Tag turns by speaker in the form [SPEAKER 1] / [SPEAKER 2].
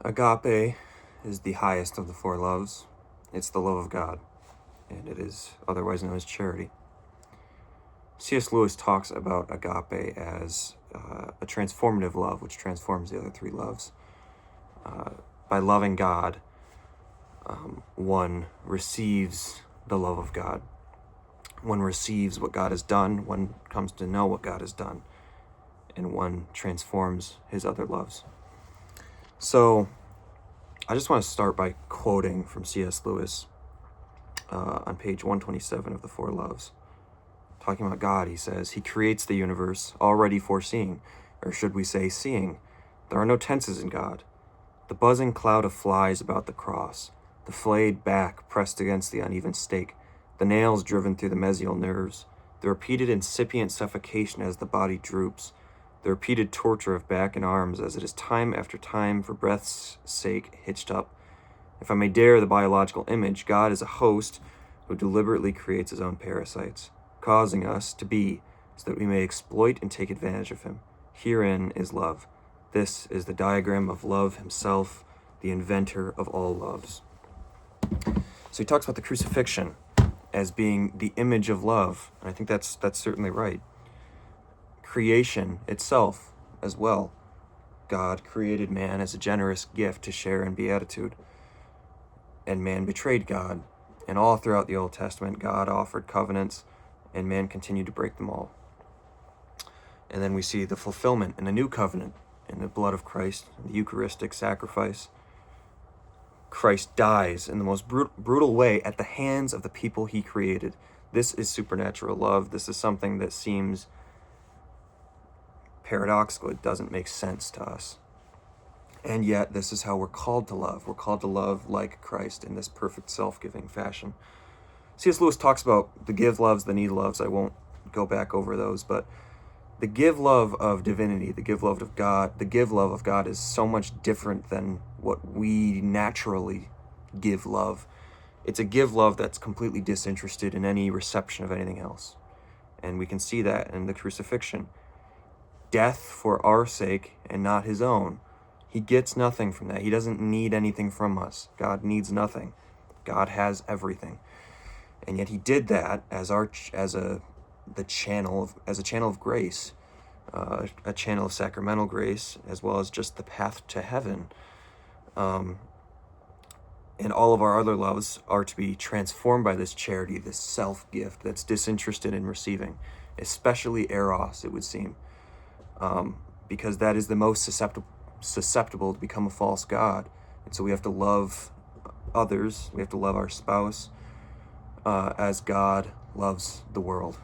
[SPEAKER 1] Agape is the highest of the four loves. It's the love of God, and it is otherwise known as charity. C.S. Lewis talks about agape as a transformative love, which transforms the other three loves. By loving God, one receives the love of God. One receives what God has done, one comes to know what God has done, and one transforms his other loves. So, I just want to start by quoting from C.S. Lewis on page 127 of The Four Loves. Talking about God, he says, He creates the universe already foreseeing, or should we say seeing. There are no tenses in God. The buzzing cloud of flies about the cross, the flayed back pressed against the uneven stake, the nails driven through the mesial nerves, the repeated incipient suffocation as the body droops, the repeated torture of back and arms as it is time after time for breath's sake hitched up. If I may dare the biological image, God is a host who deliberately creates his own parasites, causing us to be so that we may exploit and take advantage of him. Herein is love. This is the diagram of love himself, the inventor of all loves. So he talks about the crucifixion as being the image of love, and I think that's certainly right. Creation itself as well. God created man as a generous gift to share in beatitude, and man betrayed God. And all throughout the Old Testament, God offered covenants, and man continued to break them all. And then we see the fulfillment in a new covenant in the blood of Christ, the Eucharistic sacrifice. Christ dies in the most brutal way at the hands of the people he created. This is supernatural love. This is something that seems paradoxical. It doesn't make sense to us. And yet, this is how we're called to love. We're called to love like Christ in this perfect self-giving fashion. C.S. Lewis talks about the give loves, the need loves. I won't go back over those, but the give love of divinity, the give love of God is so much different than what we naturally give love. It's a give love that's completely disinterested in any reception of anything else. And we can see that in the crucifixion. Death for our sake and not his own. He gets nothing from that. He doesn't need anything from us. God needs nothing. God has everything. And yet he did that as a channel of grace, a channel of sacramental grace, as well as just the path to heaven. And all of our other loves are to be transformed by this charity, this self-gift that's disinterested in receiving, especially eros, it would seem, because that is the most susceptible to become a false god. And so we have to love others, we have to love our spouse, as God loves the world.